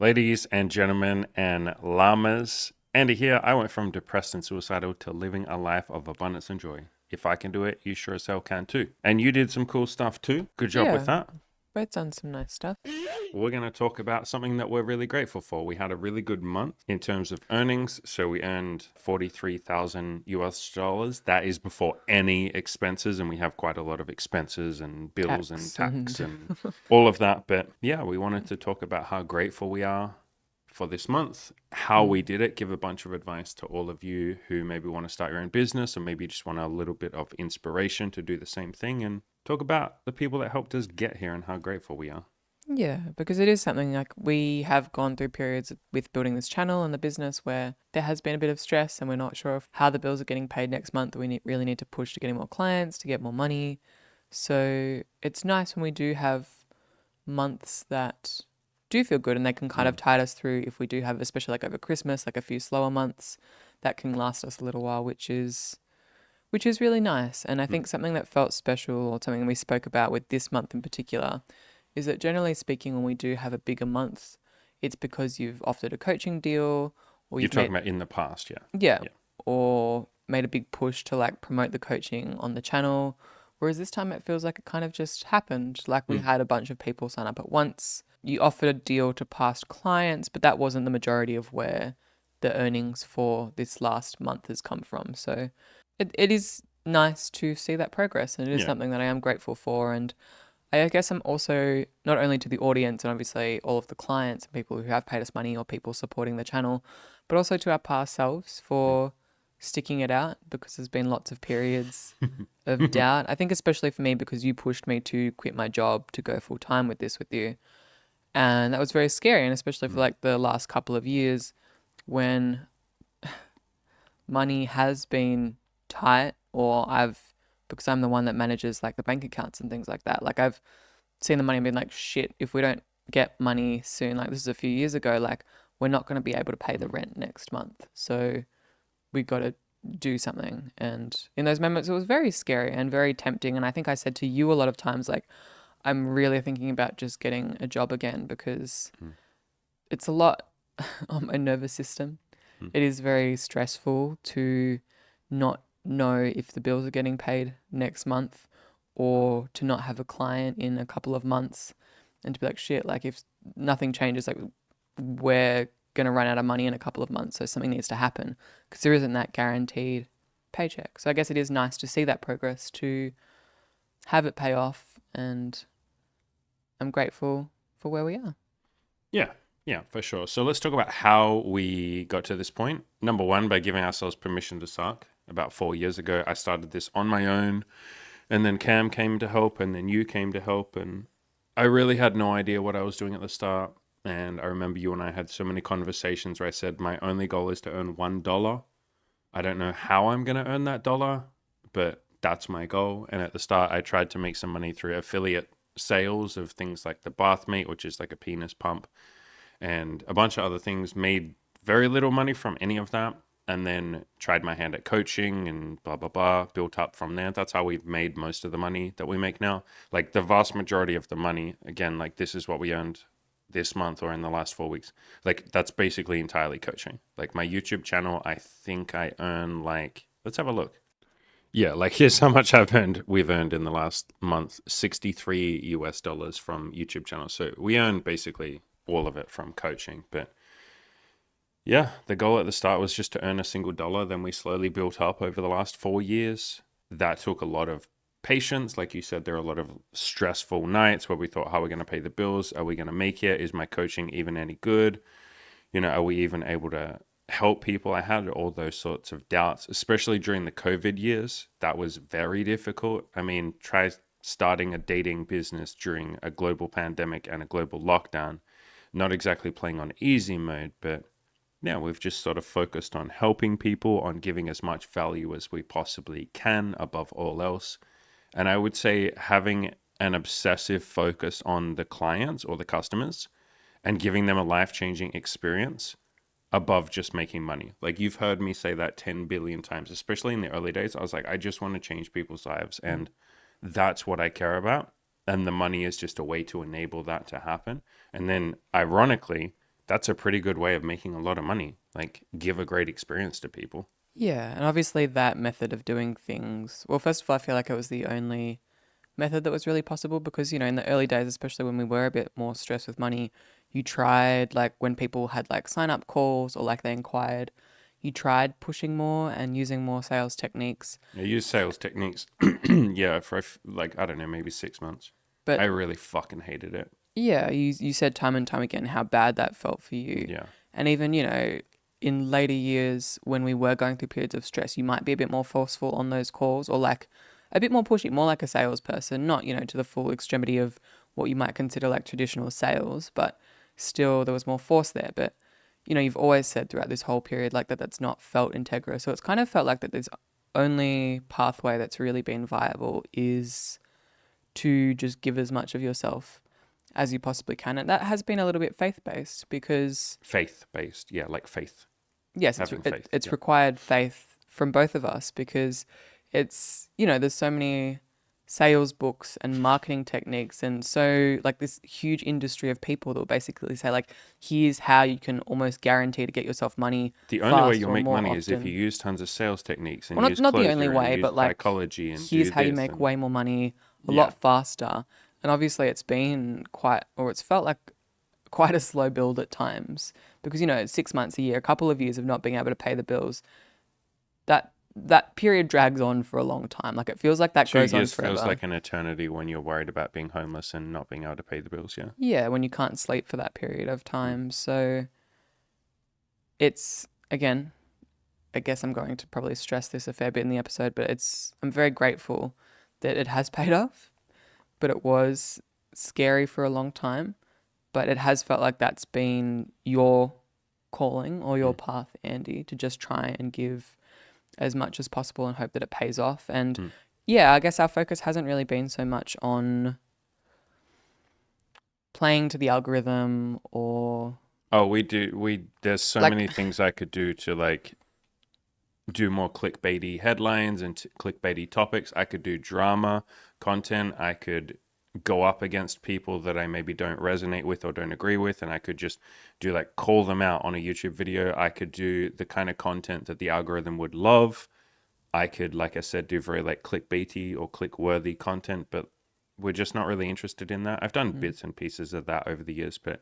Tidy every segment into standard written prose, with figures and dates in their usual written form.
Ladies and gentlemen and llamas, Andy here. I went from depressed and suicidal to living a life of abundance and joy. If I can do it, you sure as hell can too. And you did some cool stuff too. Good job with Yeah, that. both done some nice stuff. We're going to talk about something that we're really grateful for. We had a really good month in terms of earnings. So we earned 43,000 US dollars. That is before any expenses. And we have quite a lot of expenses and bills and Tax tax and and all of that. But yeah, we wanted to talk about how grateful we are for this month, how we mm, did it, give a bunch of advice to all of you who maybe want to start your own business or maybe just want a little bit of inspiration to do the same thing, and talk about the people that helped us get here and how grateful we are. yeah, because it is something like we have gone through periods with building this channel and the business where there has been a bit of stress and we're not sure of how the bills are getting paid next month. Really need to push to getting more clients, to get more money. So it's nice when we do have months that do feel good and they can kind of Mm, tide us through if we do have, especially like over Christmas, like a few slower months that can last us a little while, which is really nice. And I mm, think something that felt special or something we spoke about with this month in particular is that generally speaking, when we do have a bigger month, it's because you've offered a coaching deal or you're you've talking made, about in the past, yeah. yeah, Yeah. or made a big push to like promote the coaching on the channel. Whereas this time it feels like it kind of just happened. Like we Mm, had a bunch of people sign up at once. You offered a deal to past clients, but that wasn't the majority of where the earnings for this last month has come from. So it is nice to see that progress, and it is yeah. something that I am grateful for. And I guess I'm also not only to the audience and obviously all of the clients and people who have paid us money or people supporting the channel, but also to our past selves for sticking it out because there's been lots of periods of Mm. doubt. I think especially for me because you pushed me to quit my job to go full time with this with you. And that was very scary, and especially for Mm, like the last couple of years when money has been tight or I've because I'm the one that manages like the bank accounts and things like that. Like I've seen the money and been like, shit, if we don't get money soon, like this is a few years ago, like we're not going to be able to pay the mm. rent next month. So we got to do something. And in those moments, it was very scary and very tempting. And I think I said to you a lot of times, like, I'm really thinking about just getting a job again because Mm, it's a lot on my nervous system. mm. It is very stressful to not know if the bills are getting paid next month or to not have a client in a couple of months and to be like, shit, like if nothing changes, like we're going to run out of money in a couple of months. So something needs to happen because there isn't that guaranteed paycheck. So I guess it is nice to see that progress, to have it pay off. And I'm grateful for where we are. Yeah, yeah, for sure. So let's talk about how we got to this point. Number one, by giving ourselves permission to suck. About 4 years ago, I started this on my own, and then Cam came to help, and then you came to help, and I really had no idea what I was doing at the start. And I remember you and I had so many conversations where I said, my only goal is to earn $1. I don't know how I'm going to earn that dollar, but that's my goal. And at the start, I tried to make some money through affiliate sales of things like the Bathmate, which is like a penis pump, and a bunch of other things. Made very little money from any of that. And then tried my hand at coaching and blah, blah, blah, built up from there. That's how we've made most of the money that we make now. Like the vast majority of the money, again, like this is what we earned this month or in the last 4 weeks. Like that's basically entirely coaching. Like my YouTube channel, I think I earn like, let's have a look. Yeah, like here's how much we've earned in the last month, 63 US dollars from YouTube channel. So we earn basically all of it from coaching. But yeah, the goal at the start was just to earn a single dollar. Then we slowly built up over the last 4 years. That took a lot of patience. Like you said, there are a lot of stressful nights where we thought, how are we going to pay the bills? Are we going to make it? Is my coaching even any good? Are we even able to help people? I had all those sorts of doubts, especially during the COVID years. That was very difficult. I mean, try starting a dating business during a global pandemic and a global lockdown. Not exactly playing on easy mode, but yeah, we've just sort of focused on helping people, on giving as much value as we possibly can above all else. And I would say having an obsessive focus on the clients or the customers and giving them a life changing experience above just making money. Like you've heard me say that 10 billion times, especially in the early days. I was like, I just want to change people's lives. Mm. And that's what I care about. And the money is just a way to enable that to happen. And then, ironically, that's a pretty good way of making a lot of money. Like, give a great experience to people. Yeah, and obviously that method of doing things, well, first of all, I feel like it was the only method that was really possible because, in the early days, especially when we were a bit more stressed with money, you tried, like, when people had like sign up calls or like they inquired, you tried pushing more and using more sales techniques. I use sales techniques, yeah, for like, I don't know, maybe 6 months. I But really fucking hated it. yeah, you said time and time again how bad that felt for you. Yeah. And even, in later years when we were going through periods of stress, you might be a bit more forceful on those calls or like a bit more pushy, more like a salesperson, not, to the full extremity of what you might consider like traditional sales, but still there was more force there. But, you've always said throughout this whole period like that that's not felt Integra. So it's kind of felt like that this only pathway that's really been viable is to just give as much of yourself as you possibly can. And that has been a little bit faith based because, Faith based. Yeah, like faith. yes, Having faith. it's Yeah. required faith from both of us because it's, there's so many sales books and marketing techniques and so like this huge industry of people that will basically say like here's how you can almost guarantee to get yourself money The only way fast you'll or make more money is if you often. use tons of sales techniques and Well, use not the only closure and way, use but like psychology and here's do how you this make and way more money a yeah. lot faster. And obviously it's been quite, or it's felt like quite a slow build at times because, 6 months a year, a couple of years of not being able to pay the bills, that period drags on for a long time. Like it feels like that Two goes on years feels forever. like an eternity when you're worried about being homeless and not being able to pay the bills. Yeah. Yeah, when you can't sleep for that period of Mm. time. So it's, again, I guess I'm going to probably stress this a fair bit in the episode, but I'm very grateful that it has paid off, but it was scary for a long time. But it has felt like that's been your calling or your Mm. path, Andy, to just try and give as much as possible and hope that it pays off. And Mm. yeah, I guess our focus hasn't really been so much on playing to the algorithm or Oh, we do. There's so like, many things I could do to like do more clickbaity headlines and clickbaity topics. I could do drama content. I could go up against people that I maybe don't resonate with or don't agree with, and I could just do like call them out on a YouTube video. I could do the kind of content that the algorithm would love. I could, like I said, do very like clickbaity or click worthy content, but we're just not really interested in that. I've done mm, bits and pieces of that over the years, but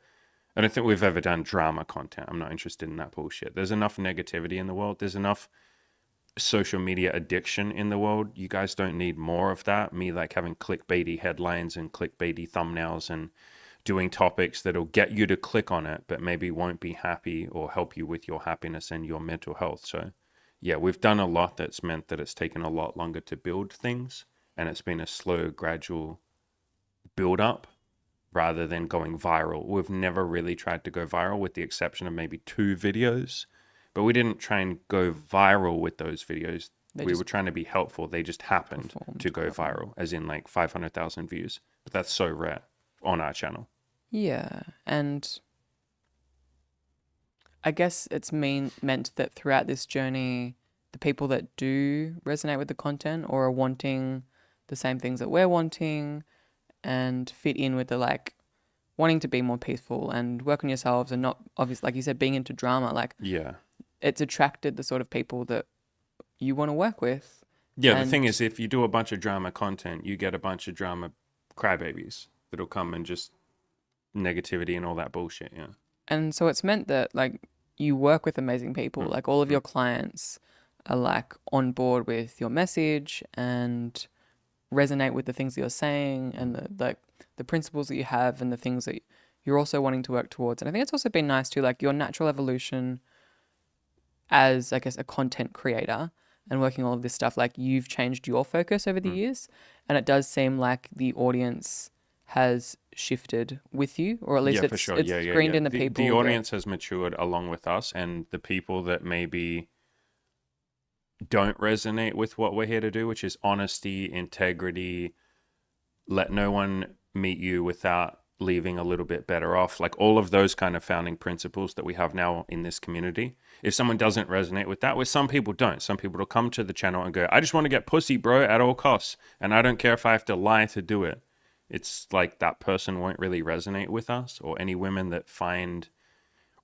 I don't think we've ever done drama content. I'm not interested in that bullshit. There's enough negativity in the world. There's enough social media addiction in the world. You guys don't need more of that. Me like having clickbaity headlines and clickbaity thumbnails and doing topics that'll get you to click on it, but maybe won't be happy or help you with your happiness and your mental health. So, yeah, we've done a lot that's meant that it's taken a lot longer to build things and it's been a slow, gradual build up rather than going viral. We've never really tried to go viral with the exception of maybe 2 videos, but we didn't try and go viral with those videos. they We just were trying to be helpful. They just happened to performed go well. viral, as in like 500,000 views. But that's so rare on our channel. Yeah, and I guess it's meant that throughout this journey, the people that do resonate with the content or are wanting the same things that we're wanting and fit in with the like wanting to be more peaceful and work on yourselves and not obviously like you said being into drama, like Yeah. it's attracted the sort of people that you want to work with. Yeah, the thing And is, if you do a bunch of drama content, you get a bunch of drama crybabies that'll come and just negativity and all that bullshit. Yeah. so it's meant that like you work with amazing people, Mm, like all of mm. your clients are like on board with your message and resonate with the things that you're saying and the principles that you have and the things that you're also wanting to work towards. And I think it's also been nice too, like your natural evolution as I guess a content creator and working all of this stuff, like you've changed your focus over the Mm. years. And it does seem like the audience has shifted with you, or at least Yeah, for sure. it's Yeah, yeah, screened yeah. in the The people that audience has matured along with us, and the people that maybe don't resonate with what we're here to do, which is honesty, integrity, let no one meet you without leaving a little bit better off. Like all of those kind of founding principles that we have now in this community. If someone doesn't resonate with that, with some people don't. Some people will come to the channel and go, I just want to get pussy, bro, at all costs. And I don't care if I have to lie to do it. It's like that person won't really resonate with us, or any women that find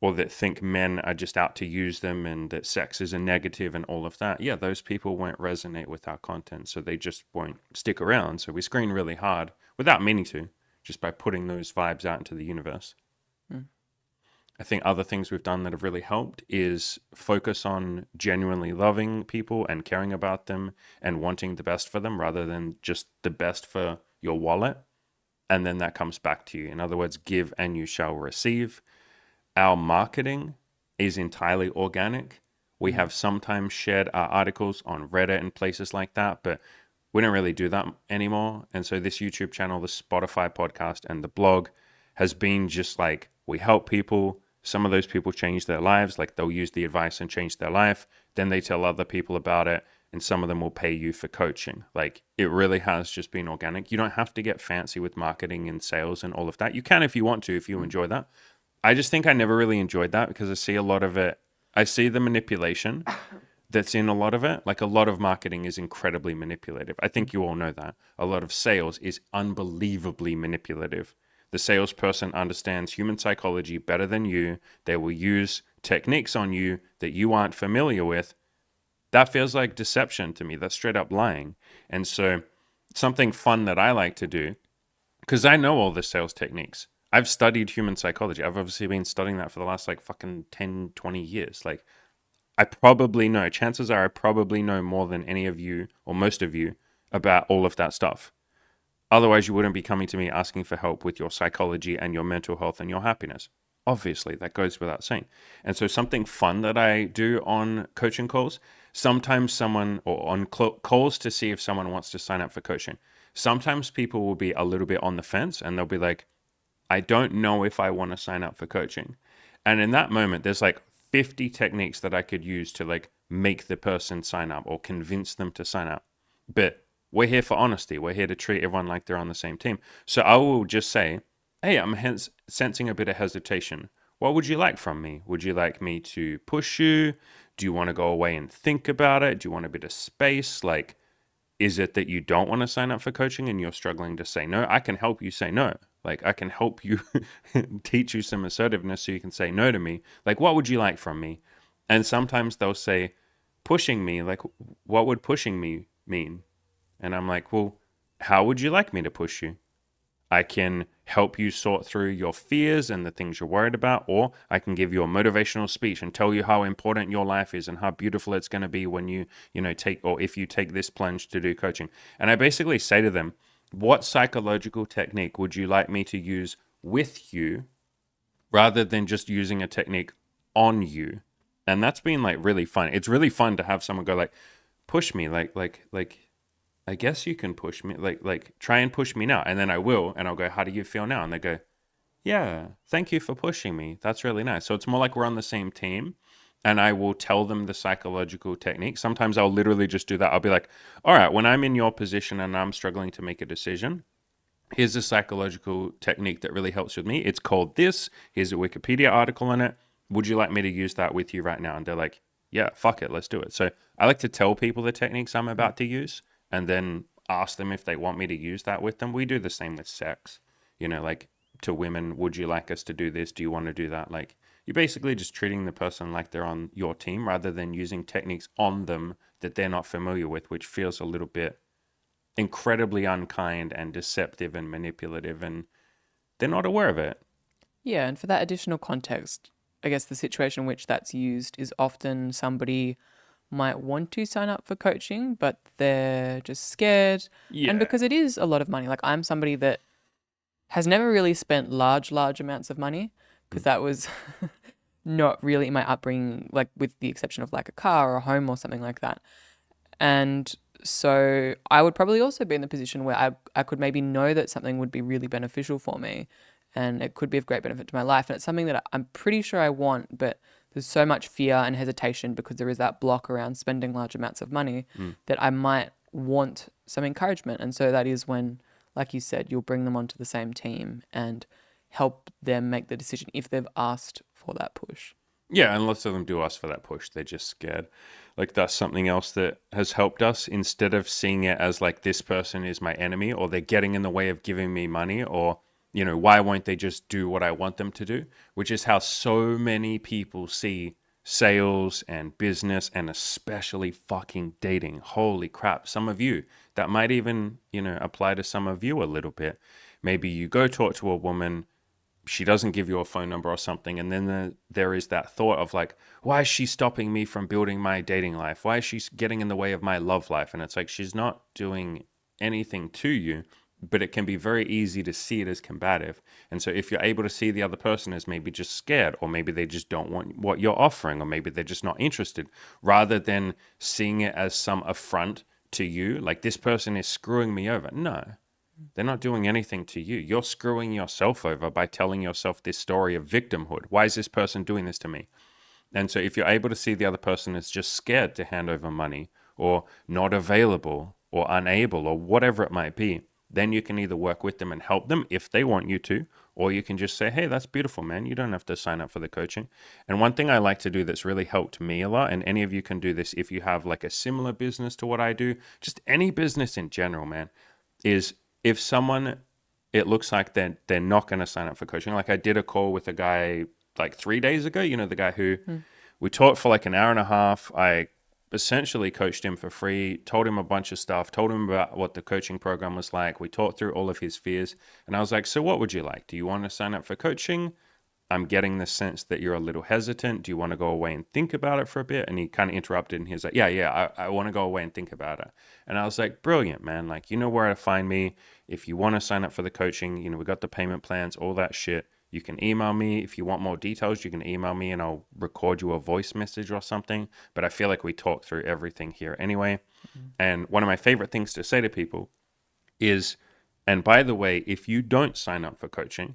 or that think men are just out to use them and that sex is a negative and all of that, yeah, those people won't resonate with our content. So they just won't stick around. So we screen really hard without meaning to, just by putting those vibes out into the universe. Mm. I think other things we've done that have really helped is focus on genuinely loving people and caring about them and wanting the best for them rather than just the best for your wallet. And then that comes back to you. In other words, give and you shall receive. Our marketing is entirely organic. We have sometimes shared our articles on Reddit and places like that, but we don't really do that anymore. And so this YouTube channel, the Spotify podcast, and the blog has been just like, we help people. Some of those people change their lives, like they'll use the advice and change their life. Then they tell other people about it, and some of them will pay you for coaching. Like it really has just been organic. You don't have to get fancy with marketing and sales and all of that. You can if you want to, if you enjoy that. I just think I never really enjoyed that because I see a lot of it. I see the manipulation that's in a lot of it. Like a lot of marketing is incredibly manipulative. I think you all know that. A lot of sales is unbelievably manipulative. The salesperson understands human psychology better than you. They will use techniques on you that you aren't familiar with. That feels like deception to me. That's straight up lying. And so something fun that I like to do, because I know all the sales techniques. I've studied human psychology. I've obviously been studying that for the last like fucking 10, 20 years. Like I probably know, chances are I probably know more than any of you or most of you about all of that stuff. Otherwise, you wouldn't be coming to me asking for help with your psychology and your mental health and your happiness. Obviously, that goes without saying. And so something fun that I do on coaching calls, sometimes someone, or on calls to see if someone wants to sign up for coaching, sometimes people will be a little bit on the fence and they'll be like, I don't know if I want to sign up for coaching. And in that moment, there's like 50 techniques that I could use to like make the person sign up or convince them to sign up. But we're here for honesty. We're here to treat everyone like they're on the same team. So I will just say, hey, I'm sensing a bit of hesitation. What would you like from me? Would you like me to push you? Do you want to go away and think about it? Do you want a bit of space? Like, is it that you don't want to sign up for coaching and you're struggling to say no? I can help you say no. Like, I can help you teach you some assertiveness so you can say no to me. Like, what would you like from me? And sometimes they'll say, pushing me. Like, what would pushing me mean? And I'm like, well, how would you like me to push you? I can help you sort through your fears and the things you're worried about, or I can give you a motivational speech and tell you how important your life is and how beautiful it's going to be when you take, or if you take this plunge to do coaching. And I basically say to them, what psychological technique would you like me to use with you rather than just using a technique on you? And that's been like really fun. It's really fun to have someone go like, push me, like, I guess you can push me, like try and push me now. And then I will, and I'll go, how do you feel now? And they go, yeah, thank you for pushing me. That's really nice. So it's more like we're on the same team. And I will tell them the psychological technique. Sometimes I'll literally just do that. I'll be like, all right, when I'm in your position and I'm struggling to make a decision, here's a psychological technique that really helps with me. It's called this. Here's a Wikipedia article on it. Would you like me to use that with you right now? And they're like, yeah, fuck it, let's do it. So I like to tell people the techniques I'm about to use and then ask them if they want me to use that with them. We do the same with sex. Like to women, would you like us to do this? Do you want to do that? Like you're basically just treating the person like they're on your team rather than using techniques on them that they're not familiar with, which feels a little bit incredibly unkind and deceptive and manipulative, and they're not aware of it. Yeah, and for that additional context, I guess the situation in which that's used is often somebody might want to sign up for coaching, but they're just scared. Yeah. And because it is a lot of money, like I'm somebody that has never really spent large amounts of money because that was not really my upbringing, like with the exception of like a car or a home or something like that. And so I would probably also be in the position where I could maybe know that something would be really beneficial for me and it could be of great benefit to my life. And it's something that I'm pretty sure I want, but there's so much fear and hesitation because there is that block around spending large amounts of money that I might want some encouragement. And so that is when, like you said, you'll bring them onto the same team and help them make the decision if they've asked for that push. Yeah, and lots of them do ask for that push. They're just scared. Like that's something else that has helped us instead of seeing it as like this person is my enemy or they're getting in the way of giving me money or why won't they just do what I want them to do? Which is how so many people see sales and business, and especially fucking dating. Holy crap. Some of you, that might even, apply to some of you a little bit. Maybe you go talk to a woman, she doesn't give you a phone number or something, and then there is that thought of like, why is she stopping me from building my dating life? Why is she getting in the way of my love life? And it's like, she's not doing anything to you, but it can be very easy to see it as combative. And so if you're able to see the other person as maybe just scared, or maybe they just don't want what you're offering, or maybe they're just not interested, rather than seeing it as some affront to you, like this person is screwing me over. No, they're not doing anything to you. You're screwing yourself over by telling yourself this story of victimhood. Why is this person doing this to me? And so if you're able to see the other person is just scared to hand over money, or not available, or unable, or whatever it might be, then you can either work with them and help them if they want you to, or you can just say, hey, that's beautiful, man. You don't have to sign up for the coaching. And one thing I like to do that's really helped me a lot, and any of you can do this if you have like a similar business to what I do, just any business in general, man, is if someone, it looks like they're not going to sign up for coaching. Like I did a call with a guy like 3 days ago, the guy who we talked for like an hour and a half. I essentially coached him for free, told him a bunch of stuff, told him about what the coaching program was like. We talked through all of his fears. And I was like, so what would you like? Do you want to sign up for coaching? I'm getting the sense that you're a little hesitant. Do you want to go away and think about it for a bit? And he kind of interrupted and he was like, yeah, I want to go away and think about it. And I was like, brilliant, man. Like, you know where to find me. If you want to sign up for the coaching, we got the payment plans, all that shit. You can email me. If you want more details, you can email me and I'll record you a voice message or something. But I feel like we talk through everything here anyway. Mm-hmm. And one of my favorite things to say to people is, and by the way, if you don't sign up for coaching,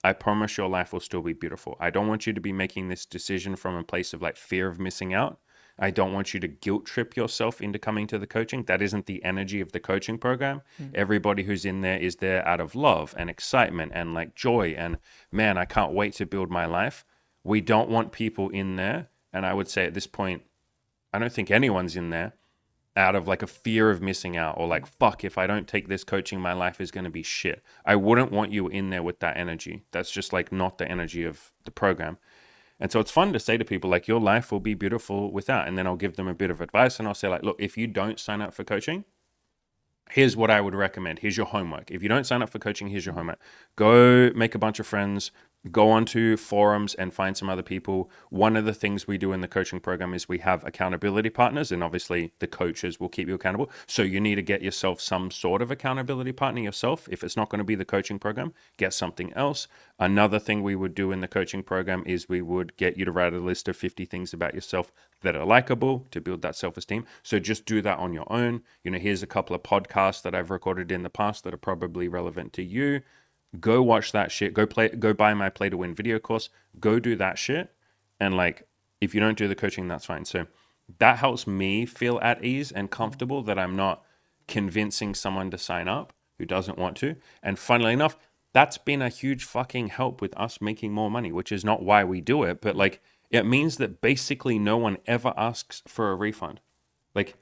I promise your life will still be beautiful. I don't want you to be making this decision from a place of like fear of missing out. I don't want you to guilt trip yourself into coming to the coaching. That isn't the energy of the coaching program. Everybody who's in there is there out of love and excitement and like joy and, man, I can't wait to build my life. We don't want people in there. And I would say at this point, I don't think anyone's in there out of like a fear of missing out, or like, fuck, if I don't take this coaching, my life is going to be shit. I wouldn't want you in there with that energy. That's just like not the energy of the program. And so it's fun to say to people like, your life will be beautiful without. And then I'll give them a bit of advice and I'll say like, look, if you don't sign up for coaching, here's what I would recommend. Here's your homework. If you don't sign up for coaching, here's your homework. Go make a bunch of friends, go onto forums and find some other people. One of the things we do in the coaching program is we have accountability partners, and obviously the coaches will keep you accountable. So you need to get yourself some sort of accountability partner yourself. If it's not going to be the coaching program, get something else. Another thing we would do in the coaching program is we would get you to write a list of 50 things about yourself that are likable to build that self-esteem. So just do that on your own. Here's a couple of podcasts that I've recorded in the past that are probably relevant to you. Go watch that shit. Go buy my Play to Win video course. Go do that shit. And like, if you don't do the coaching, that's fine. So that helps me feel at ease and comfortable that I'm not convincing someone to sign up who doesn't want to. And funnily enough, that's been a huge fucking help with us making more money, which is not why we do it, but like, it means that basically no one ever asks for a refund. Like,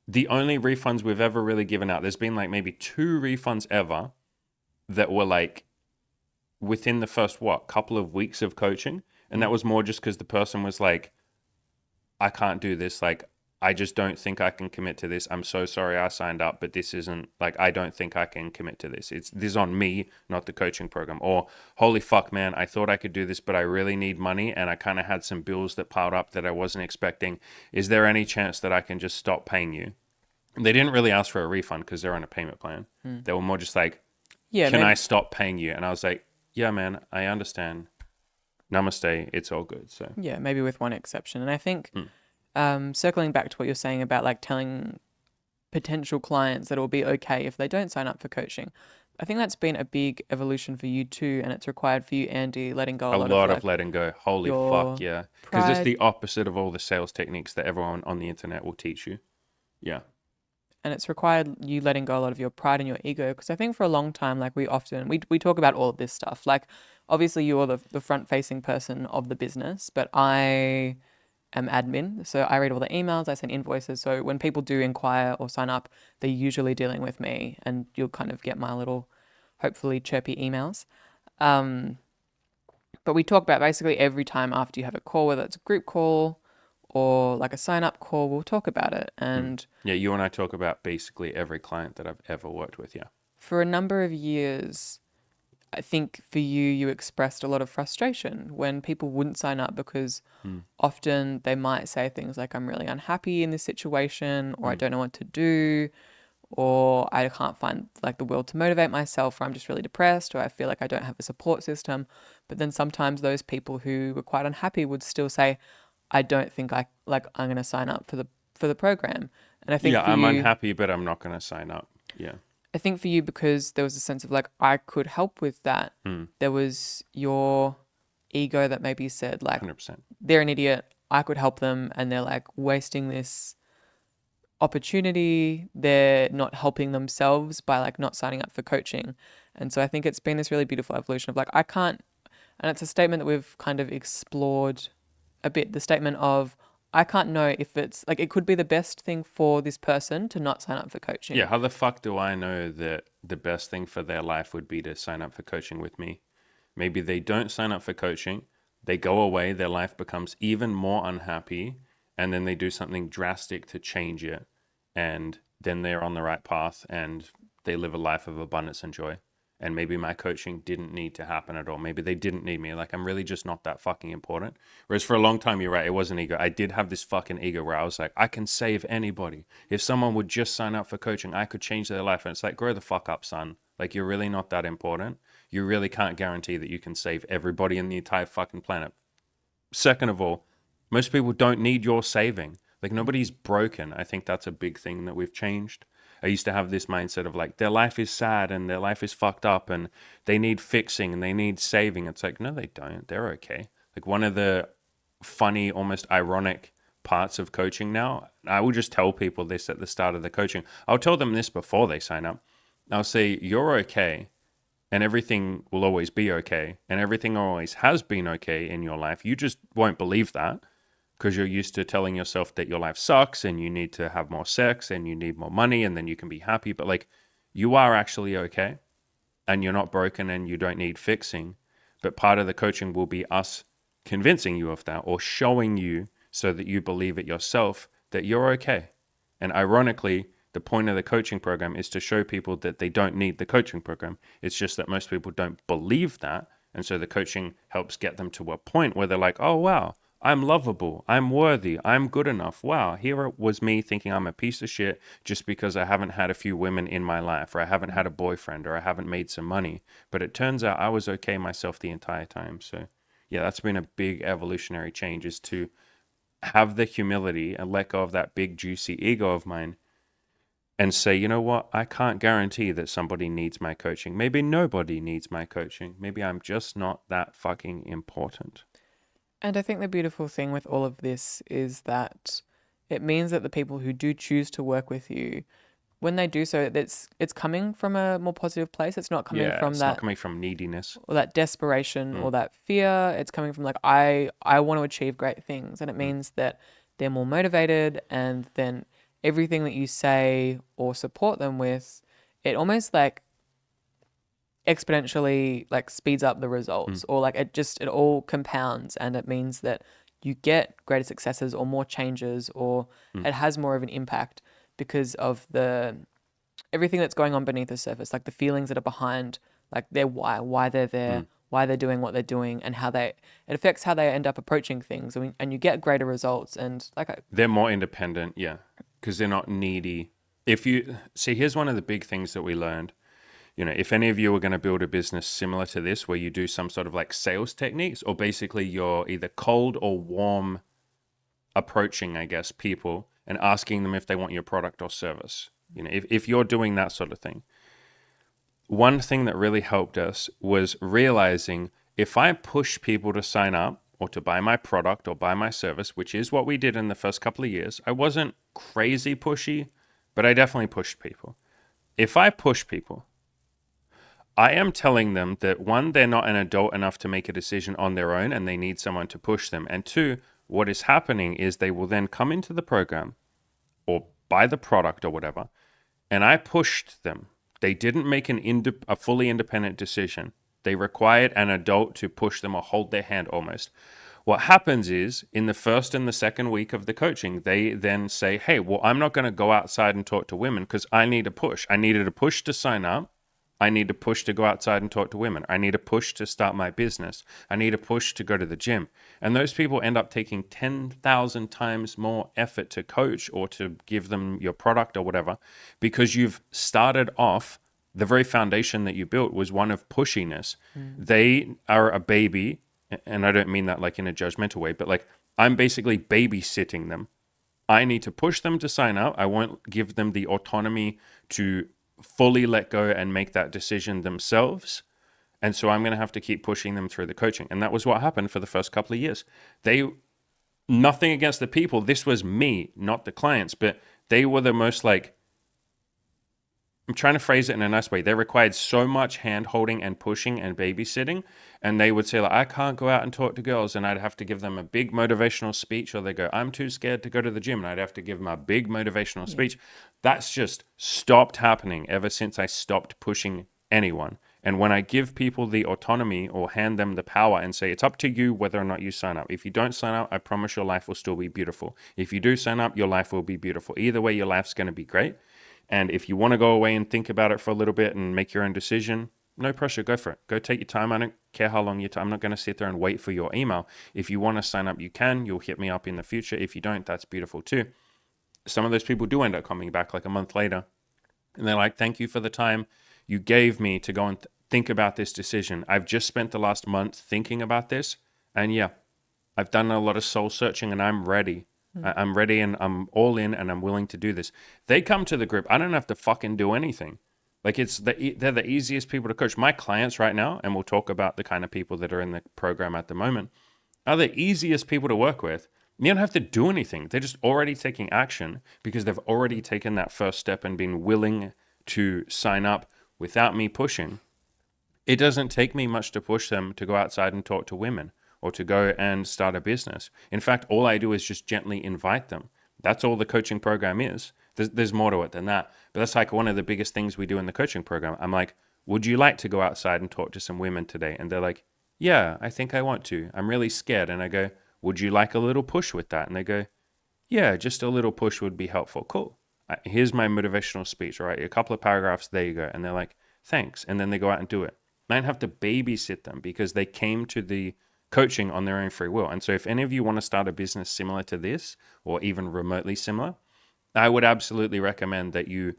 the only refunds we've ever really given out, there's been like maybe 2 refunds ever that were like within the first, couple of weeks of coaching. And that was more just because the person was like, I can't do this. Like, I just don't think I can commit to this. I'm so sorry I signed up, but this isn't like, I don't think I can commit to this. This is on me, not the coaching program. Or, holy fuck, man, I thought I could do this, but I really need money. And I kind of had some bills that piled up that I wasn't expecting. Is there any chance that I can just stop paying you? And they didn't really ask for a refund because they're on a payment plan. They were more just like, can I stop paying you? And I was like, yeah, man, I understand. Namaste. It's all good. So yeah, maybe with one exception. And I think circling back to what you're saying about like telling potential clients that it will be okay if they don't sign up for coaching, I think that's been a big evolution for you too, and it's required for you, Andy, letting go a lot of letting go. Holy fuck, yeah. Because it's the opposite of all the sales techniques that everyone on the internet will teach you. Yeah. And it's required you letting go a lot of your pride and your ego, because I think for a long time, like we talk about all of this stuff. Like, obviously you're the front-facing person of the business, but I am admin, so I read all the emails, I send invoices. So when people do inquire or sign up, they're usually dealing with me, and you'll kind of get my little hopefully chirpy emails. Um, but we talk about basically every time after you have a call, whether it's a group call or like a sign up call, we'll talk about it. And Yeah, you and I talk about basically every client that I've ever worked with. Yeah. for a number of years, I think for you, you expressed a lot of frustration when people wouldn't sign up because often they might say things like, I'm really unhappy in this situation, or I don't know what to do, or I can't find like the will to motivate myself, or I'm just really depressed, or I feel like I don't have a support system. But then sometimes those people who were quite unhappy would still say, I don't think I'm going to sign up for the program. And I think Yeah, for I'm you, unhappy, but I'm not going to sign up. Yeah. I think for you, because there was a sense of like, I could help with that. There was your ego that maybe said like, 100%. they're an idiot. I could help them. And they're like wasting this opportunity. They're not helping themselves by like not signing up for coaching. And so I think it's been this really beautiful evolution of like, I can't, and it's a statement that we've kind of explored a bit, the statement of, I can't know if it's like, it could be the best thing for this person to not sign up for coaching. Yeah, how the fuck do I know that the best thing for their life would be to sign up for coaching with me? Maybe they don't sign up for coaching, they go away, their life becomes even more unhappy, and then they do something drastic to change it, and then they're on the right path and they live a life of abundance and joy. And maybe my coaching didn't need to happen at all. Maybe they didn't need me. Like, I'm really just not that fucking important. Whereas for a long time, you're right, it was an ego. I did have this fucking ego where I was like, I can save anybody. If someone would just sign up for coaching, I could change their life. And it's like, grow the fuck up, son. Like, you're really not that important. You really can't guarantee that you can save everybody in the entire fucking planet. Second of all, most people don't need your saving. Like, nobody's broken. I think that's a big thing that we've changed. I used to have this mindset of like, their life is sad and their life is fucked up and they need fixing and they need saving. It's like, no, they don't. They're okay. Like, one of the funny, almost ironic parts of coaching now, I will just tell people this at the start of the coaching. I'll tell them this before they sign up. I'll say, you're okay and everything will always be okay and everything always has been okay in your life. You just won't believe that because you're used to telling yourself that your life sucks and you need to have more sex and you need more money and then you can be happy. But like, you are actually okay and you're not broken and you don't need fixing. But part of the coaching will be us convincing you of that or showing you so that you believe it yourself that you're okay. And ironically, the point of the coaching program is to show people that they don't need the coaching program. It's just that most people don't believe that. And so the coaching helps get them to a point where they're like, oh, wow, I'm lovable. I'm worthy. I'm good enough. Wow, here it was me thinking I'm a piece of shit just because I haven't had a few women in my life or I haven't had a boyfriend or I haven't made some money. But it turns out I was okay myself the entire time. So yeah, that's been a big evolutionary change, is to have the humility and let go of that big juicy ego of mine and say, you know what, I can't guarantee that somebody needs my coaching. Maybe nobody needs my coaching. Maybe I'm just not that fucking important. And I think the beautiful thing with all of this is that it means that the people who do choose to work with you, when they do so, it's coming from a more positive place. It's not coming Yeah, from it's not that coming from neediness. or that desperation or that fear. It's coming from like, I want to achieve great things. And it means that they're more motivated, and then everything that you say or support them with, it almost like exponentially like speeds up the results, or like it all compounds, and it means that you get greater successes or more changes, or it has more of an impact because of the everything that's going on beneath the surface, like the feelings that are behind like their why they're there, why they're doing what they're doing, and how they it affects how they end up approaching things. And you get greater results, and They're more independent, yeah, because they're not needy. If you see, here's one of the big things that we learned. You know, if any of you are going to build a business similar to this, where you do some sort of like sales techniques, or basically you're either cold or warm approaching, I guess, people and asking them if they want your product or service. You know, if you're doing that sort of thing, one thing that really helped us was realizing if I push people to sign up or to buy my product or buy my service, which is what we did in the first couple of years, I wasn't crazy pushy, but I definitely pushed people. If I push people, I am telling them that one, they're not an adult enough to make a decision on their own and they need someone to push them. And two, what is happening is they will then come into the program or buy the product or whatever. And I pushed them They didn't make a fully independent decision. They required an adult to push them or hold their hand almost. What happens is in the first and the second week of the coaching, they then say, hey, well, I'm not going to go outside and talk to women because I need a push. I needed a push to sign up. I need a push to go outside and talk to women. I need a push to start my business. I need a push to go to the gym. And those people end up taking 10,000 times more effort to coach or to give them your product or whatever, because you've started off, the very foundation that you built was one of pushiness. They are a baby, and I don't mean that like in a judgmental way, but like I'm basically babysitting them. I need to push them to sign up. I won't give them the autonomy to fully let go and make that decision themselves. And so I'm going to have to keep pushing them through the coaching. And that was what happened for the first couple of years. Nothing against the people. This was me, not the clients, but they were the most like, I'm trying to phrase it in a nice way. They required so much hand holding and pushing and babysitting. And they would say, like, I can't go out and talk to girls. And I'd have to give them a big motivational speech. Or they go, I'm too scared to go to the gym. And I'd have to give them a big motivational speech. That's just stopped happening ever since I stopped pushing anyone. And when I give people the autonomy or hand them the power and say, it's up to you whether or not you sign up. If you don't sign up, I promise your life will still be beautiful. If you do sign up, your life will be beautiful. Either way, your life's going to be great. And if you want to go away and think about it for a little bit and make your own decision, no pressure, go for it. Go take your time. I don't care how long you take. I'm not going to sit there and wait for your email. If you want to sign up, you can. You'll hit me up in the future. If you don't, that's beautiful too. Some of those people do end up coming back like a month later. And they're like, thank you for the time you gave me to go and think about this decision. I've just spent the last month thinking about this. And yeah, I've done a lot of soul searching and I'm ready. I'm ready and I'm all in and I'm willing to do this. They come to the group. I don't have to fucking do anything. Like they're the easiest people to coach. My clients right now, and we'll talk about the kind of people that are in the program at the moment, are the easiest people to work with. You don't have to do anything. They're just already taking action because they've already taken that first step and been willing to sign up without me pushing. It doesn't take me much to push them to go outside and talk to women or to go and start a business. In fact, all I do is just gently invite them. That's all the coaching program is. There's more to it than that. But that's like one of the biggest things we do in the coaching program. I'm like, would you like to go outside and talk to some women today? And they're like, yeah, I think I want to. I'm really scared. And I go, would you like a little push with that? And they go, yeah, just a little push would be helpful. Cool. Here's my motivational speech. All right, a couple of paragraphs. There you go. And they're like, thanks. And then they go out and do it. I don't have to babysit them because they came to the coaching on their own free will. And so if any of you want to start a business similar to this or even remotely similar, I would absolutely recommend that you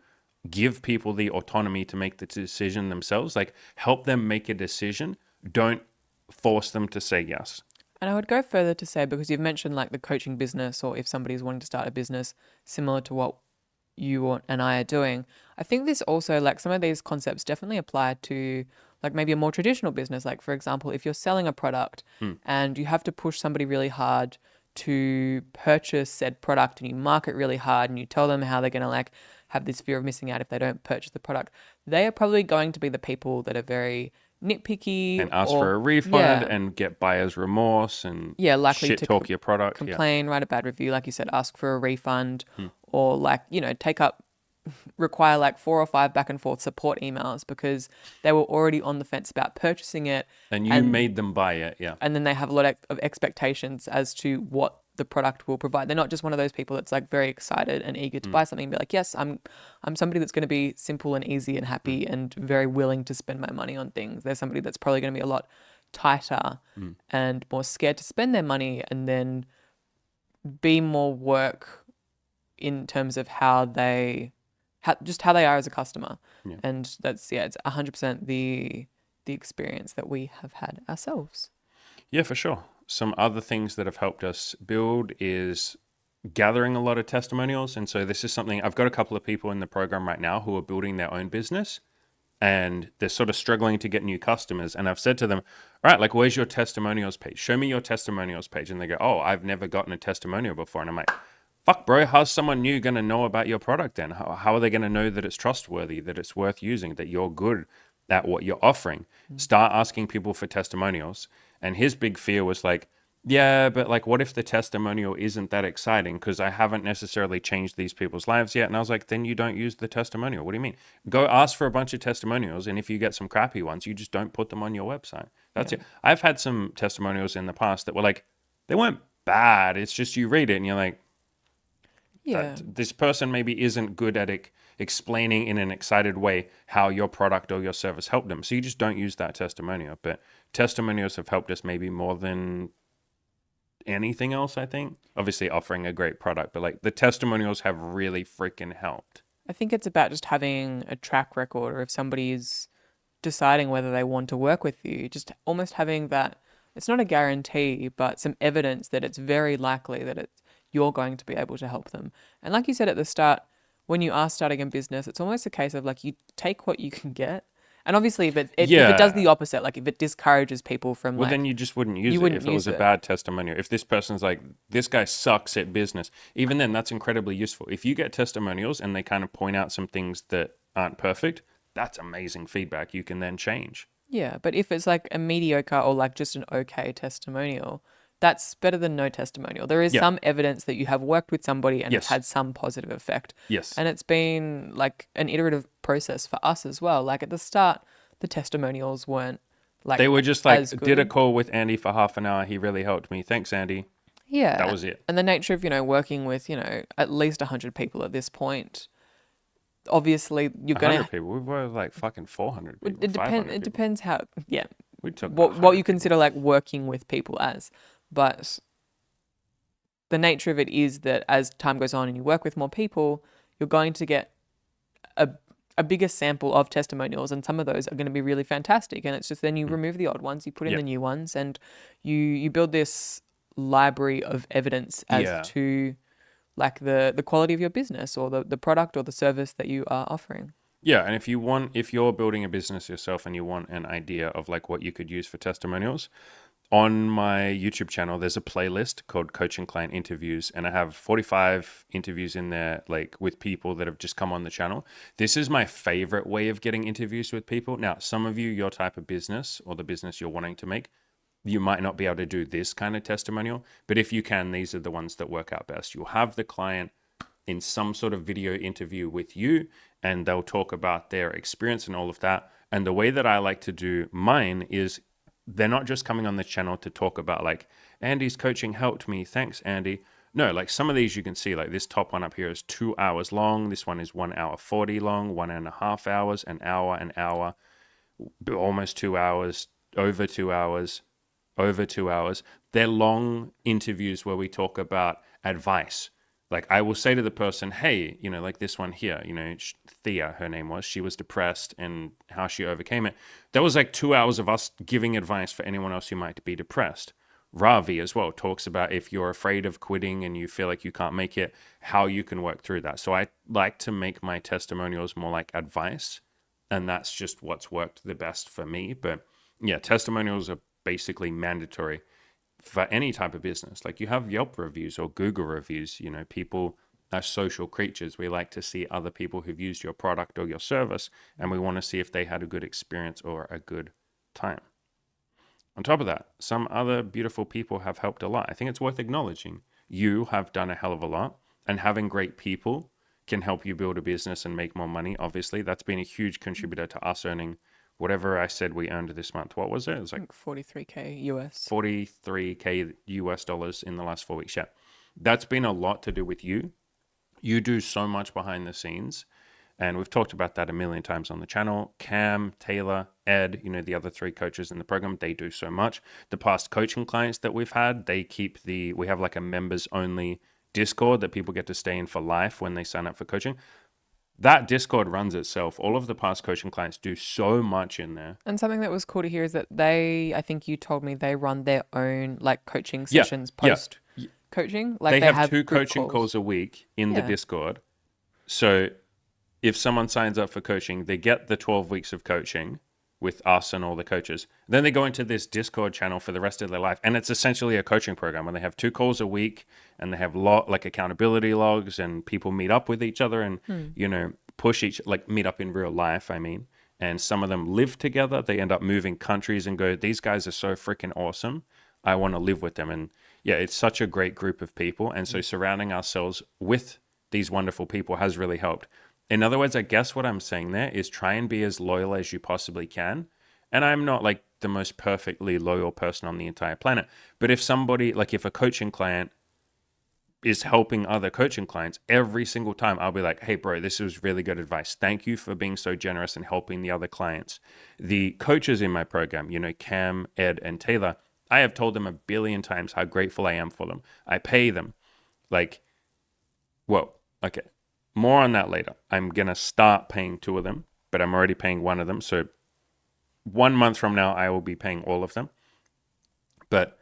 give people the autonomy to make the decision themselves. Like help them make a decision. Don't force them to say yes. And I would go further to say, because you've mentioned like the coaching business, or if somebody's wanting to start a business similar to what you and I are doing, I think this also, like some of these concepts definitely apply to like maybe a more traditional business. Like for example, if you're selling a product and you have to push somebody really hard to purchase said product and you market really hard and you tell them how they're going to like have this fear of missing out if they don't purchase the product, they are probably going to be the people that are very nitpicky and ask for a refund and get buyer's remorse and likely shit to talk your product, complain, write a bad review, like you said, ask for a refund or like, require like 4 or 5 back and forth support emails because they were already on the fence about purchasing it. And you made them buy it, yeah. And then they have a lot of expectations as to what the product will provide. They're not just one of those people that's like very excited and eager to buy something and be like, yes, I'm somebody that's going to be simple and easy and happy and very willing to spend my money on things. They're somebody that's probably going to be a lot tighter and more scared to spend their money and then be more work in terms of how they are as a customer. Yeah. And that's, it's 100% the experience that we have had ourselves. Yeah, for sure. Some other things that have helped us build is gathering a lot of testimonials. And so this is something, I've got a couple of people in the program right now who are building their own business and they're sort of struggling to get new customers. And I've said to them, all right, like, where's your testimonials page? Show me your testimonials page. And they go, oh, I've never gotten a testimonial before. And I'm like, fuck, bro, how's someone new going to know about your product then? How are they going to know that it's trustworthy, that it's worth using, that you're good at what you're offering? Start asking people for testimonials. And his big fear was like, Yeah, but like, what if the testimonial isn't that exciting? Because I haven't necessarily changed these people's lives yet. And I was like, then you don't use the testimonial. What do you mean? Go ask for a bunch of testimonials. And if you get some crappy ones, you just don't put them on your website. That's Yeah. it. I've had some testimonials in the past that were like, they weren't bad. It's just you read it and you're like, Yeah. that this person maybe isn't good at explaining in an excited way how your product or your service helped them. So you just don't use that testimonial. But testimonials have helped us maybe more than anything else, I think. Obviously offering a great product, but like the testimonials have really freaking helped. I think it's about just having a track record, or if somebody's deciding whether they want to work with you, just almost having that, it's not a guarantee, but some evidence that it's very likely that you're going to be able to help them. And like you said at the start, when you are starting a business, it's almost a case of like you take what you can get. And obviously, if it does the Yeah. opposite, like if it discourages people from Well, like, then you just wouldn't use you it wouldn't if it was use a it. bad testimonial. If this person's like, this guy sucks at business, even then, that's incredibly useful. If you get testimonials and they kind of point out some things that aren't perfect, that's amazing feedback you can then change. Yeah, but if it's like a mediocre or like just an okay testimonial, that's better than no testimonial. There is Yeah. some evidence that you have worked with somebody and it's Yes. had some positive effect. Yes. And it's been like an iterative process for us as well. Like at the start, the testimonials weren't like They were just as like, did a good. call with Andy for half an hour. He really helped me. Thanks, Andy. That Yeah. was it. And the nature of, working with, at least 100 people at this point, obviously you're going 100 to, people. We were like fucking 400 people, it 500 it people. depends how, yeah, We took what 100 you people. consider like working with people as. But the nature of it is that as time goes on and you work with more people, you're going to get a, a bigger sample of testimonials, and some of those are going to be really fantastic. And it's just then you remove the odd ones, you put in Yeah. the new ones, and you build this library of evidence as Yeah. to like the quality of your business or the product or the service that you are offering. Yeah, and if you're building a business yourself and you want an idea of like what you could use for testimonials, on my YouTube channel, there's a playlist called Coaching Client Interviews, and I have 45 interviews in there, like with people that have just come on the channel. This is my favorite way of getting interviews with people. Now, some of you, your type of business or the business you're wanting to make, you might not be able to do this kind of testimonial, but if you can, these are the ones that work out best. You'll have the client in some sort of video interview with you, and they'll talk about their experience and all of that. And the way that I like to do mine is they're not just coming on the channel to talk about like, Andy's coaching helped me. Thanks, Andy. No, like some of these you can see, like this top one up here is 2 hours long. This one is 1 hour 40 long, 1.5 hours, an hour, almost 2 hours, over 2 hours, over 2 hours. They're long interviews where we talk about advice. Like I will say to the person, hey, like this one here, Thea, her name was, she was depressed and how she overcame it. That was like 2 hours of us giving advice for anyone else who might be depressed. Ravi as well talks about if you're afraid of quitting and you feel like you can't make it, how you can work through that. So I like to make my testimonials more like advice, and that's just what's worked the best for me. But yeah, testimonials are basically mandatory for any type of business. Like you have Yelp reviews or Google reviews, people are social creatures. We like to see other people who've used your product or your service, and we want to see if they had a good experience or a good time. On top of that, some other beautiful people have helped a lot. I think it's worth acknowledging. You have done a hell of a lot, and having great people can help you build a business and make more money. Obviously, that's been a huge contributor to us earning whatever I said we earned this month. What was it? It was like 43K US. 43K US dollars in the last 4 weeks. Yeah. That's been a lot to do with you. You do so much behind the scenes. And we've talked about that a million times on the channel. Cam, Taylor, Ed, the other 3 coaches in the program, they do so much. The past coaching clients that we've had, we have like a members only Discord that people get to stay in for life when they sign up for coaching. That Discord runs itself. All of the past coaching clients do so much in there. And something that was cool to hear is that I think you told me they run their own like coaching Yeah, sessions yeah. post coaching. Like They have 2 group coaching calls a week in the Yeah. Discord. So if someone signs up for coaching, they get the 12 weeks of coaching with us and all the coaches. Then they go into this Discord channel for the rest of their life. And it's essentially a coaching program where they have 2 calls a week, and they have like accountability logs, and people meet up with each other and, meet up in real life, I mean. And some of them live together. They end up moving countries and go, these guys are so freaking awesome. I want to live with them. And yeah, it's such a great group of people. And so surrounding ourselves with these wonderful people has really helped. In other words, I guess what I'm saying there is try and be as loyal as you possibly can. And I'm not like the most perfectly loyal person on the entire planet. But if somebody, like if a coaching client is helping other coaching clients, every single time I'll be like, hey, bro, this was really good advice. Thank you for being so generous and helping the other clients. The coaches in my program, you know, Cam, Ed, and Taylor, I have told them a billion times how grateful I am for them. I pay them. Like, whoa, okay. More on that later. I'm going to start paying two of them, but I'm already paying one of them. So 1 month from now, I will be paying all of them. But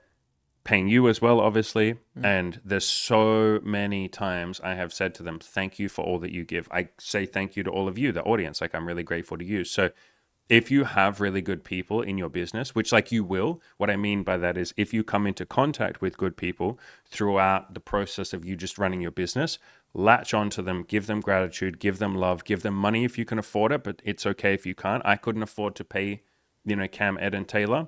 paying you as well, obviously. And there's so many times I have said to them, thank you for all that you give. I say thank you to all of you, the audience. Like, I'm really grateful to you. So if you have really good people in your business, which like you will, what I mean by that is if you come into contact with good people throughout the process of you just running your business, latch onto them, give them gratitude, give them love, give them money if you can afford it, but it's okay if you can't. I couldn't afford to pay, you know, Cam, Ed, and Taylor.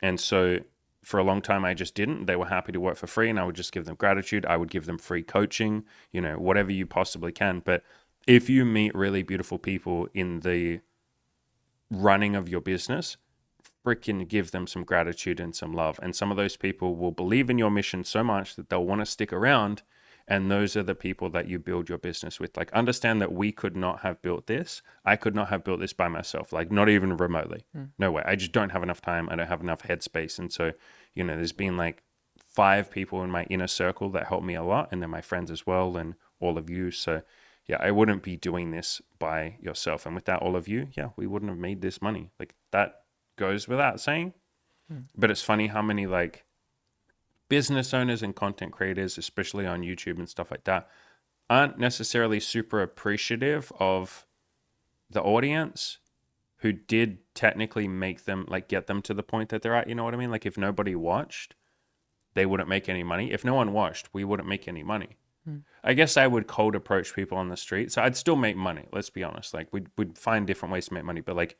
And so for a long time, I just didn't. They were happy to work for free, and I would just give them gratitude. I would give them free coaching, you know, whatever you possibly can. But if you meet really beautiful people in the running of your business, freaking give them some gratitude and some love. And some of those people will believe in your mission so much that they'll want to stick around. And those are the people that you build your business with. Like, understand that we could not have built this. I could not have built this by myself, like not even remotely. No way. I just don't have enough time. I don't have enough headspace. And so, you know, there's been like 5 people in my inner circle that help me a lot. And then my friends as well, and all of you. So yeah, I wouldn't be doing this by yourself. And without all of you, yeah, we wouldn't have made this money. Like, that goes without saying. But it's funny how many like business owners and content creators, especially on YouTube and stuff like that, aren't necessarily super appreciative of the audience who did technically make them, like, get them to the point that they're at. You know what I mean? Like, if nobody watched, they wouldn't make any money. If no one watched, we wouldn't make any money. I guess I would cold approach people on the street. So I'd still make money. Let's be honest. Like, we'd find different ways to make money. But like,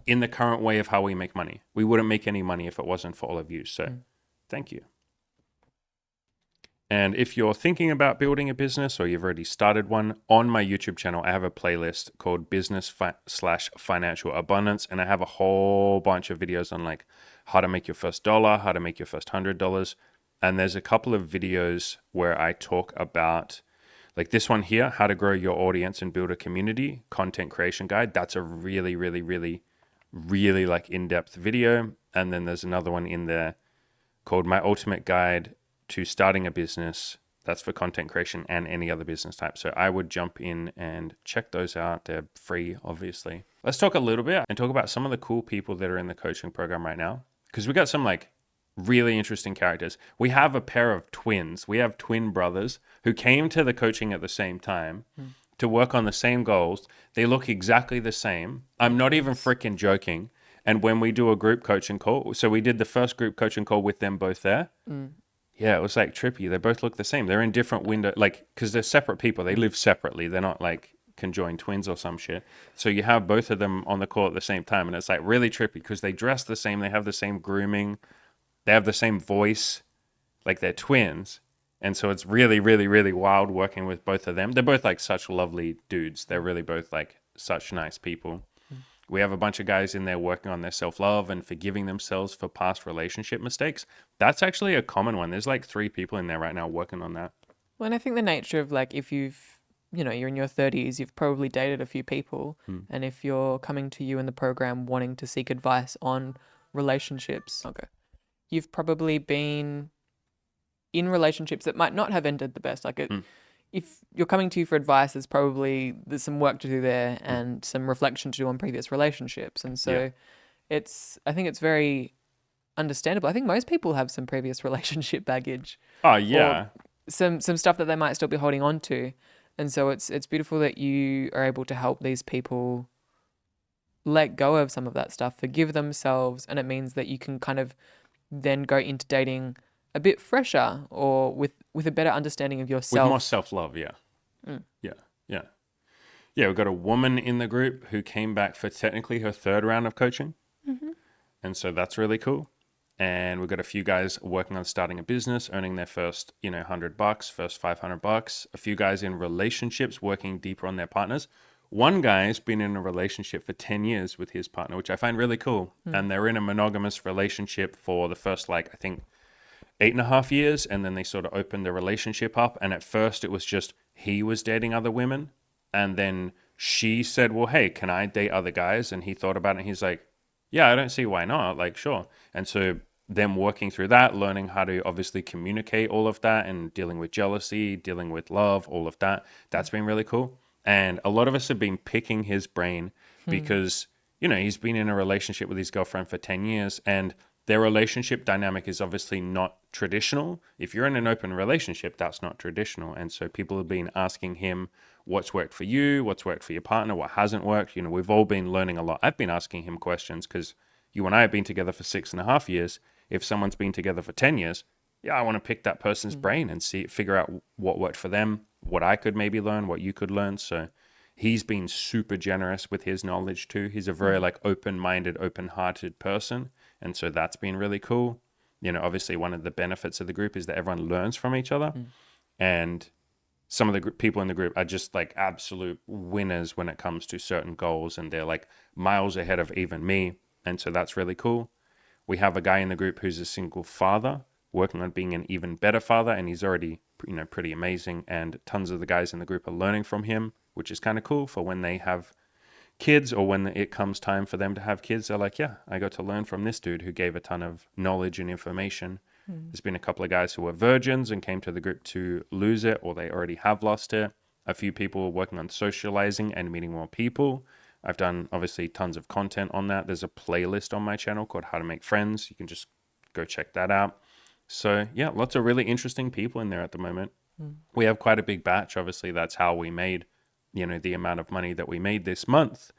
in the current way of how we make money, we wouldn't make any money if it wasn't for all of you. So thank you. And if you're thinking about building a business or you've already started one, on my YouTube channel, I have a playlist called Business/Financial Abundance. And I have a whole bunch of videos on like how to make your first dollar, how to make your first $100. And there's a couple of videos where I talk about, like this one here, how to grow your audience and build a community, content creation guide. That's a really, really, really, really like in-depth video. And then there's another one in there called My Ultimate Guide to Starting a Business. That's for content creation and any other business type. So I would jump in and check those out. They're free, obviously. Let's talk a little bit and talk about some of the cool people that are in the coaching program right now, because we got some like really interesting characters. We have a pair of twins. We have twin brothers who came to the coaching at the same time to work on the same goals. They look exactly the same. I'm not even freaking joking. And when we do a group coaching call, so we did the first group coaching call with them both there. Yeah, it was like trippy. They both look the same. They're in different window, like, because they're separate people. They live separately. They're not like conjoined twins or some shit. So you have both of them on the call at the same time. And it's like really trippy because they dress the same. They have the same grooming. They have the same voice. Like, they're twins. And so it's really, really, really wild working with both of them. They're both like such lovely dudes. They're really both like such nice people. We have a bunch of guys in there working on their self-love and forgiving themselves for past relationship mistakes. That's actually a common one. There's like 3 people in there right now working on that. Well, and I think the nature of like, if you've, you know, you're in your 30s, you've probably dated a few people. And if you're coming to you in the program wanting to seek advice on relationships, okay, you've probably been in relationships that might not have ended the best. Like, if you're coming to you for advice, there's some work to do there and some reflection to do on previous relationships. And so I think it's very understandable. I think most people have some previous relationship baggage. Oh, yeah. Or some stuff that they might still be holding on to. And so it's beautiful that you are able to help these people let go of some of that stuff, forgive themselves. And it means that you can kind of then go into dating a bit fresher or with a better understanding of yourself. With more self-love, yeah. Yeah. We've got a woman in the group who came back for technically her 3rd round of coaching. And so that's really cool. and we've got a few guys working on starting a business, earning their first, $100, first $500. A few guys in relationships, working deeper on their partners. One guy's been in a relationship for 10 years with his partner, which I find really cool. And they're in a monogamous relationship for the first, I think, 8.5 years. And then they sort of opened the relationship up. And at first it was just he was dating other women. And then she said, well, hey, can I date other guys? And he thought about it and he's like, yeah, I don't see why not. Like, sure. And so them working through that, learning how to obviously communicate all of that and dealing with jealousy, dealing with love, all of that, that's been really cool. And a lot of us have been picking his brain because, he's been in a relationship with his girlfriend for 10 years and their relationship dynamic is obviously not traditional. If you're in an open relationship, that's not traditional. And so people have been asking him what's worked for you, what's worked for your partner, what hasn't worked. We've all been learning a lot. I've been asking him questions because you and I have been together for 6.5 years. If someone's been together for 10 years, yeah, I want to pick that person's brain and figure out what worked for them, what I could maybe learn, what you could learn. So he's been super generous with his knowledge too. He's a very open-minded, open-hearted person. And so that's been really cool. Obviously one of the benefits of the group is that everyone learns from each other. And some of the people in the group are just absolute winners when it comes to certain goals. And they're miles ahead of even me. And so that's really cool. We have a guy in the group who's a single father working on being an even better father. And he's already, pretty amazing. And tons of the guys in the group are learning from him, which is kind of cool for when they have kids or when it comes time for them to have kids. They're like, yeah, I got to learn from this dude who gave a ton of knowledge and information. There's been a couple of guys who were virgins and came to the group to lose it, or they already have lost it. A few people working on socializing and meeting more people. I've done obviously tons of content on that. There's a playlist on my channel called How to Make Friends. You can just go check that out. So yeah, lots of really interesting people in there at the moment. We have quite a big batch. Obviously, that's how we made, the amount of money that we made this month.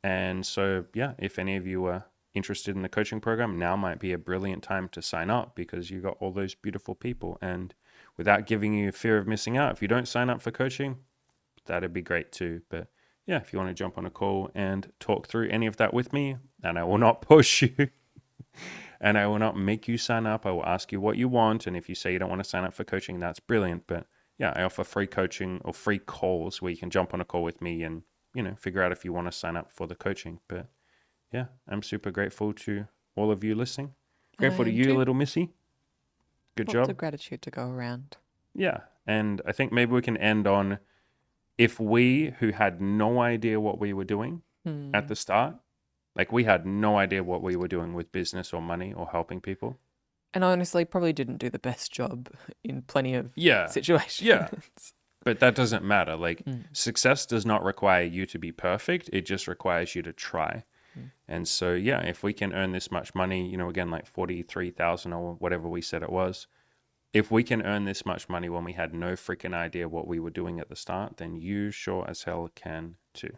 And so, yeah, if any of you are interested in the coaching program, now might be a brilliant time to sign up because you got all those beautiful people. And without giving you fear of missing out, if you don't sign up for coaching, that'd be great too. But yeah, if you want to jump on a call and talk through any of that with me, and I will not push you and I will not make you sign up. I will ask you what you want. And if you say you don't want to sign up for coaching, that's brilliant. But yeah, I offer free coaching or free calls where you can jump on a call with me and, figure out if you want to sign up for the coaching. But yeah, I'm super grateful to all of you listening. Grateful to you, too. little missy. Good Lots of job. gratitude to go around. Yeah. And I think maybe we can end on if we who had no idea what we were doing at the start, we had no idea what we were doing with business or money or helping people. And honestly, probably didn't do the best job in plenty of situations. Yeah. But that doesn't matter. Success does not require you to be perfect. It just requires you to try. And so, yeah, if we can earn this much money, again, 43,000 or whatever we said it was, if we can earn this much money when we had no freaking idea what we were doing at the start, then you sure as hell can too.